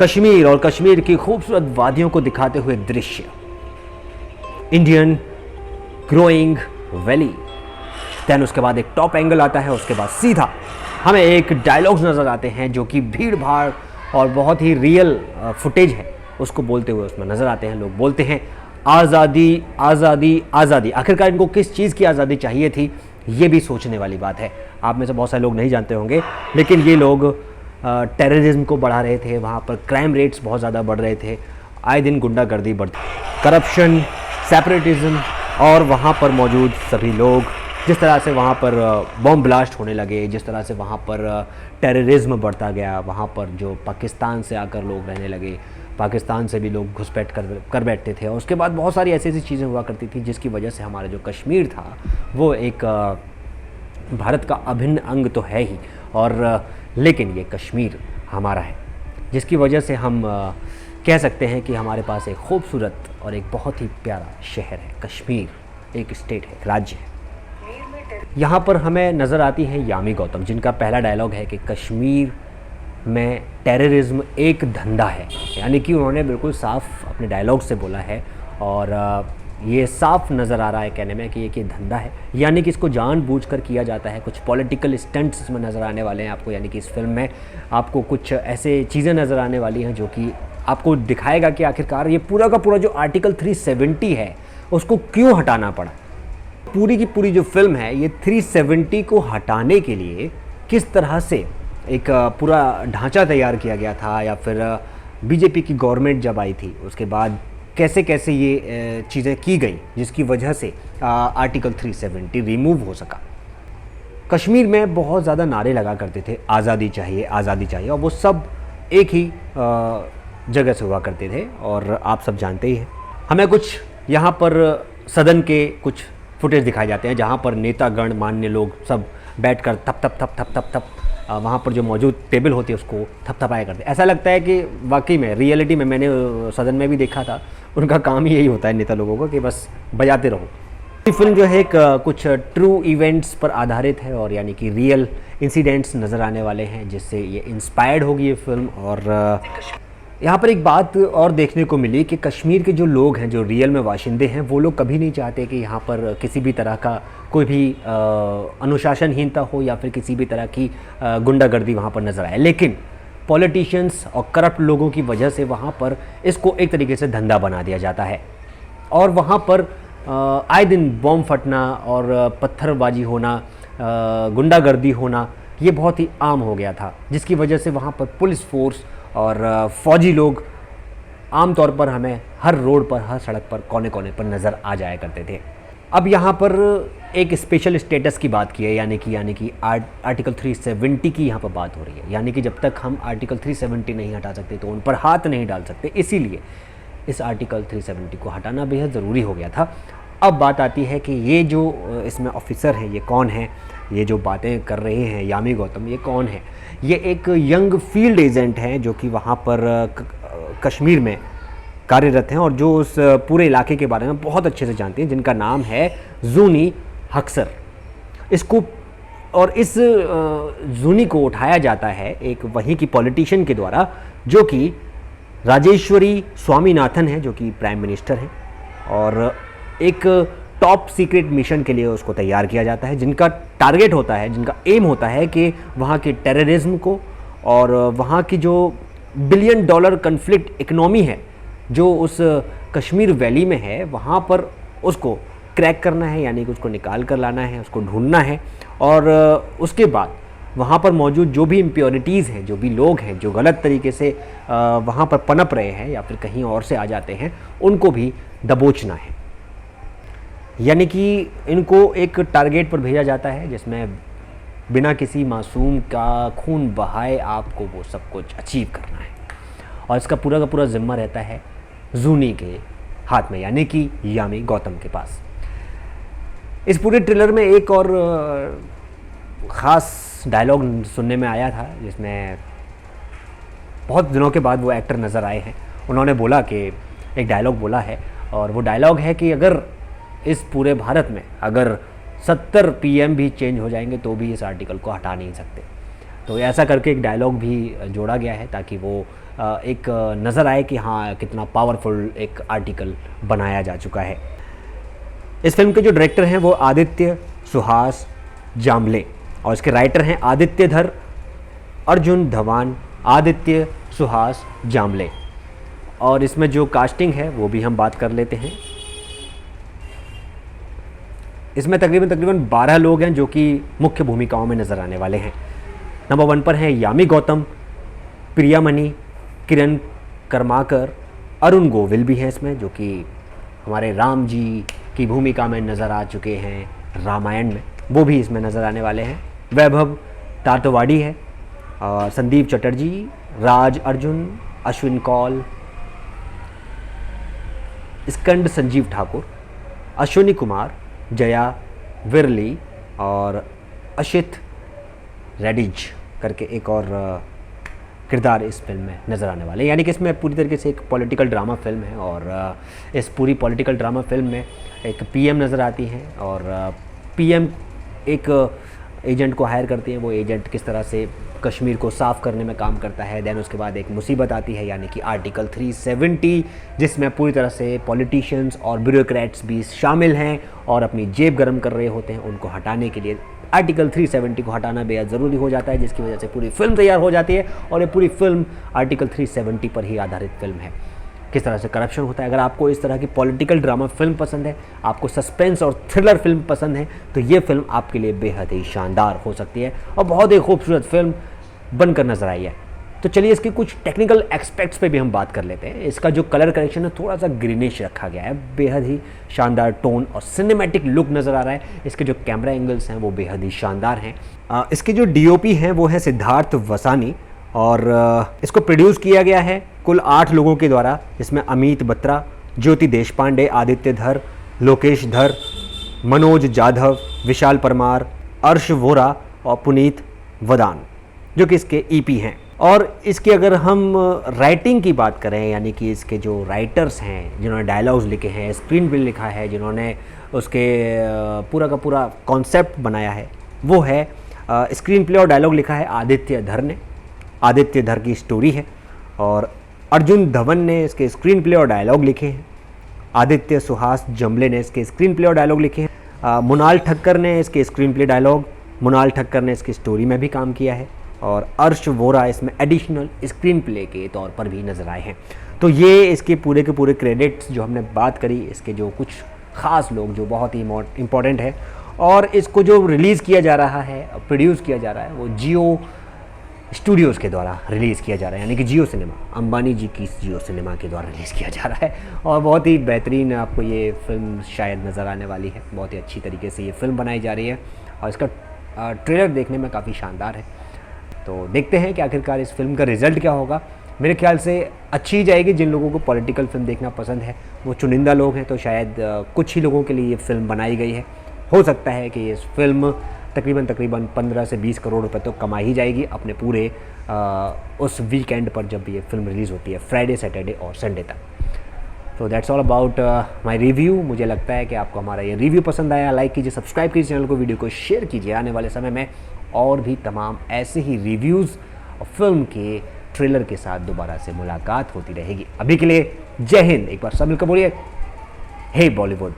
कश्मीर और कश्मीर की खूबसूरत वादियों को दिखाते हुए दृश्य, इंडियन ग्रोइंग वैली। देन उसके बाद एक टॉप एंगल आता है, उसके बाद सीधा हमें एक डायलॉग्स नज़र आते हैं जो कि भीड़ भाड़ और बहुत ही रियल फुटेज है उसको बोलते हुए उसमें नज़र आते हैं। लोग बोलते हैं आज़ादी आज़ादी आज़ादी। आखिरकार इनको किस चीज़ की आज़ादी चाहिए थी, ये भी सोचने वाली बात है। आप में से बहुत सारे लोग नहीं जानते होंगे, लेकिन ये लोग टेररिज्म को बढ़ा रहे थे, वहाँ पर क्राइम रेट्स बहुत ज़्यादा बढ़ रहे थे, आए दिन गुंडागर्दी बढ़ती, करप्शन, सेपरेटिज्म, और वहाँ पर मौजूद सभी लोग, जिस तरह से वहाँ पर बॉम्ब ब्लास्ट होने लगे, जिस तरह से वहाँ पर टेररिज्म बढ़ता गया, वहाँ पर जो पाकिस्तान से आकर लोग रहने लगे, पाकिस्तान से भी लोग घुसपैठ कर बैठते थे, और उसके बाद बहुत सारी ऐसी ऐसी चीज़ें हुआ करती थी जिसकी वजह से हमारा जो कश्मीर था वो एक भारत का अभिन्न अंग तो है ही, और लेकिन ये कश्मीर हमारा है, जिसकी वजह से हम कह सकते हैं कि हमारे पास एक खूबसूरत और एक बहुत ही प्यारा शहर है। कश्मीर एक स्टेट है, एक राज्य है। यहाँ पर हमें नज़र आती है यामी गौतम, जिनका पहला डायलॉग है कि कश्मीर में टेररिज्म एक धंधा है। यानी कि उन्होंने बिल्कुल साफ अपने डायलॉग से बोला है, और ये साफ नज़र आ रहा है कहने में कि ये धंधा है, यानी कि इसको जानबूझकर किया जाता है। कुछ पॉलिटिकल स्टंट्स इसमें नज़र आने वाले हैं आपको, यानी कि इस फिल्म में आपको कुछ ऐसे चीज़ें नज़र आने वाली हैं जो कि आपको दिखाएगा कि आखिरकार ये पूरा का पूरा जो आर्टिकल 370 है उसको क्यों हटाना पड़ा। पूरी की पूरी जो फिल्म है ये 370 को हटाने के लिए किस तरह से एक पूरा ढांचा तैयार किया गया था, या फिर बीजेपी की गवर्नमेंट जब आई थी उसके बाद कैसे कैसे ये चीज़ें की गई जिसकी वजह से आर्टिकल 370 रिमूव हो सका। कश्मीर में बहुत ज़्यादा नारे लगा करते थे आज़ादी चाहिए आज़ादी चाहिए, और वो सब एक ही जगह से हुआ करते थे, और आप सब जानते ही हैं। हमें कुछ यहाँ पर सदन के कुछ फुटेज दिखाए जाते हैं जहाँ पर नेतागण मान्य लोग सब बैठकर थप थप थप थप थप थप वहाँ पर जो मौजूद टेबल होती है उसको थपथपाया करते हैं। ऐसा लगता है कि वाकई में रियलिटी में मैंने सदन में भी देखा था, उनका काम ही यही होता है नेता लोगों को कि बस बजाते रहो। ये फिल्म जो है एक कुछ ट्रू इवेंट्स पर आधारित है, और यानी कि रियल इंसिडेंट्स नज़र आने वाले हैं जिससे ये इंस्पायर्ड होगी ये फिल्म। और यहाँ पर एक बात और देखने को मिली कि कश्मीर के जो लोग हैं, जो रियल में वाशिंदे हैं, वो लोग कभी नहीं चाहते कि यहाँ पर किसी भी तरह का कोई भी अनुशासनहीनता हो या फिर किसी भी तरह की गुंडागर्दी वहाँ पर नज़र आए। लेकिन पॉलिटिशियंस और करप्ट लोगों की वजह से वहाँ पर इसको एक तरीके से धंधा बना दिया जाता है, और वहाँ पर आए दिन बॉम्ब फटना और पत्थरबाजी होना, गुंडागर्दी होना, ये बहुत ही आम हो गया था, जिसकी वजह से वहाँ पर पुलिस फोर्स और फौजी लोग आम तौर पर हमें हर रोड पर, हर सड़क पर, कोने कोने पर नज़र आ जाया करते थे। अब यहाँ पर एक स्पेशल स्टेटस की बात की है, यानी कि आर्टिकल 370 की यहाँ पर बात हो रही है। यानी कि जब तक हम आर्टिकल 370 नहीं हटा सकते तो उन पर हाथ नहीं डाल सकते, इसीलिए इस आर्टिकल 370 को हटाना बेहद ज़रूरी हो गया था। अब बात आती है कि ये जो इसमें ऑफिसर हैं ये कौन है, ये जो बातें कर रहे हैं यामी गौतम, ये कौन है। ये एक यंग फील्ड एजेंट हैं जो कि वहाँ पर कश्मीर में कार्यरत हैं, और जो उस पूरे इलाके के बारे में बहुत अच्छे से जानते हैं, जिनका नाम है जूनी हक्सर। इसको और इस जूनी को उठाया जाता है एक वहीं की पॉलिटिशियन के द्वारा, जो कि राजेश्वरी स्वामीनाथन है, जो कि प्राइम मिनिस्टर हैं, और एक टॉप सीक्रेट मिशन के लिए उसको तैयार किया जाता है, जिनका टारगेट होता है, जिनका एम होता है कि वहाँ के टेररिज्म को और वहाँ की जो $1 बिलियन कन्फ्लिक्ट इकनॉमी है जो उस कश्मीर वैली में है, वहाँ पर उसको क्रैक करना है, यानी कि उसको निकाल कर लाना है, उसको ढूंढना है, और उसके बाद वहाँ पर मौजूद जो भी इम्प्योरिटीज़ हैं, जो भी लोग हैं जो गलत तरीके से वहाँ पर पनप रहे हैं या फिर कहीं और से आ जाते हैं, उनको भी दबोचना है। यानी कि इनको एक टारगेट पर भेजा जाता है जिसमें बिना किसी मासूम का खून बहाए आपको वो सब कुछ अचीव करना है, और इसका पूरा का पूरा जिम्मा रहता है जूनी के हाथ में, यानी कि यामी गौतम के पास। इस पूरे ट्रेलर में एक और ख़ास डायलॉग सुनने में आया था, जिसमें बहुत दिनों के बाद वो एक्टर नज़र आए हैं। उन्होंने बोला कि एक डायलॉग बोला है, और वो डायलॉग है कि अगर इस पूरे भारत में अगर 70 PM भी चेंज हो जाएंगे तो भी इस आर्टिकल को हटा नहीं सकते। तो ऐसा करके एक डायलॉग भी जोड़ा गया है ताकि वो एक नज़र आए कि हाँ कितना पावरफुल एक आर्टिकल बनाया जा चुका है। इस फिल्म के जो डायरेक्टर हैं वो आदित्य सुहास जाम्बले और इसके राइटर हैं आदित्य धर, अर्जुन धवान, आदित्य सुहास जाम्बले। और इसमें जो कास्टिंग है वो भी हम बात कर लेते हैं। इसमें तकरीबन 12 लोग हैं जो कि मुख्य भूमिकाओं में नज़र आने वाले हैं। नंबर 1 पर हैं यामी गौतम, प्रियामणि, किरण कर्माकर, अरुण गोविल भी हैं इसमें, जो कि हमारे राम जी की भूमिका में नज़र आ चुके हैं रामायण में, वो भी इसमें नज़र आने वाले हैं। वैभव टाटवाड़ी है, और संदीप चटर्जी, राज अर्जुन, अश्विन कौल, स्कंद संजीव ठाकुर, अश्विनी कुमार, जया विरली और अशित रेडिज करके एक और किरदार इस फिल्म में नज़र आने वाले हैं। यानी कि इसमें पूरी तरीके से एक पॉलिटिकल ड्रामा फिल्म है और इस पूरी पॉलिटिकल ड्रामा फिल्म में एक पीएम नज़र आती हैं और पीएम एक एजेंट को हायर करती हैं। वो एजेंट किस तरह से कश्मीर को साफ़ करने में काम करता है। देन उसके बाद एक मुसीबत आती है यानी कि आर्टिकल 370, जिसमें पूरी तरह से पॉलिटिशियंस और ब्यूरोक्रेट्स भी शामिल हैं और अपनी जेब गर्म कर रहे होते हैं। उनको हटाने के लिए आर्टिकल 370 को हटाना बेहद ज़रूरी हो जाता है, जिसकी वजह से पूरी फिल्म तैयार हो जाती है और ये पूरी फिल्म आर्टिकल 370 पर ही आधारित फिल्म है। किस तरह से करप्शन होता है। अगर आपको इस तरह की पॉलिटिकल ड्रामा फिल्म पसंद है, आपको सस्पेंस और थ्रिलर फिल्म पसंद है, तो ये फिल्म आपके लिए बेहद ही शानदार हो सकती है और बहुत ही खूबसूरत फिल्म बनकर नजर आई है। तो चलिए इसके कुछ टेक्निकल एस्पेक्ट्स पे भी हम बात कर लेते हैं। इसका जो कलर करेक्शन है थोड़ा सा ग्रीनिश रखा गया है, बेहद ही शानदार टोन और सिनेमैटिक लुक नज़र आ रहा है। इसके जो कैमरा एंगल्स हैं वो बेहद ही शानदार हैं। इसके जो डीओपी हैं वो है सिद्धार्थ वसानी और इसको प्रोड्यूस किया गया है कुल 8 लोगों के द्वारा, जिसमें अमित बत्रा, ज्योति देशपांडे, आदित्य धर, लोकेश धर, मनोज जाधव, विशाल परमार, अर्श वोरा और पुनीत वदान, जो कि इसके ईपी हैं। और इसकी अगर हम राइटिंग की बात करें, यानी कि इसके जो राइटर्स हैं जिन्होंने डायलॉग्स लिखे हैं, स्क्रीन प्ले लिखा है, जिन्होंने उसके पूरा का पूरा कॉन्सेप्ट बनाया है, वो है स्क्रीन प्ले और डायलॉग लिखा है आदित्य धर ने। आदित्य धर की स्टोरी है और अर्जुन धवन ने इसके स्क्रीन प्ले और डायलॉग लिखे हैं। आदित्य सुहास जाम्बले ने इसके स्क्रीन प्ले और डायलॉग लिखे हैं। मुनाल ठक्कर ने इसके स्क्रीन प्ले डायलॉग, मुनाल ठक्कर ने इसकी स्टोरी में भी काम किया है और अर्श वोरा इसमें एडिशनल स्क्रीन प्ले के तौर पर भी नज़र आए हैं। तो ये इसके पूरे के पूरे क्रेडिट्स जो हमने बात करी, इसके जो कुछ ख़ास लोग जो बहुत ही इम्पॉर्टेंट है, और इसको जो रिलीज़ किया जा रहा है, प्रोड्यूस किया जा रहा है, वो जियो स्टूडियोज़ के द्वारा रिलीज़ किया जा रहा है, यानी कि जियो सिनेमा, अंबानी जी की जियो सिनेमा के द्वारा रिलीज़ किया जा रहा है। और बहुत ही बेहतरीन आपको ये फिल्म शायद नज़र आने वाली है। बहुत ही अच्छी तरीके से ये फिल्म बनाई जा रही है और इसका ट्रेलर देखने में काफ़ी शानदार है। तो देखते हैं कि आखिरकार इस फिल्म का रिज़ल्ट क्या होगा। मेरे ख्याल से अच्छी ही जाएगी। जिन लोगों को पॉलिटिकल फिल्म देखना पसंद है वो चुनिंदा लोग हैं, तो शायद कुछ ही लोगों के लिए ये फिल्म बनाई गई है। हो सकता है कि इस फिल्म तकरीबन 15 से 20 करोड़ रुपए तो कमा ही जाएगी अपने पूरे उस वीकेंड पर जब ये फिल्म रिलीज़ होती है, फ्राइडे, सैटरडे और संडे तक। तो that's all about my review. मुझे लगता है कि आपको हमारा ये रिव्यू पसंद आया। लाइक कीजिए, सब्सक्राइब कीजिए चैनल को, वीडियो को शेयर कीजिए। आने वाले समय में और भी तमाम ऐसे ही रिव्यूज़ और फिल्म के ट्रेलर के साथ दोबारा से मुलाकात होती रहेगी। अभी के लिए जय हिंद। एक बार सब मिलकर बोलिए, हे बॉलीवुड।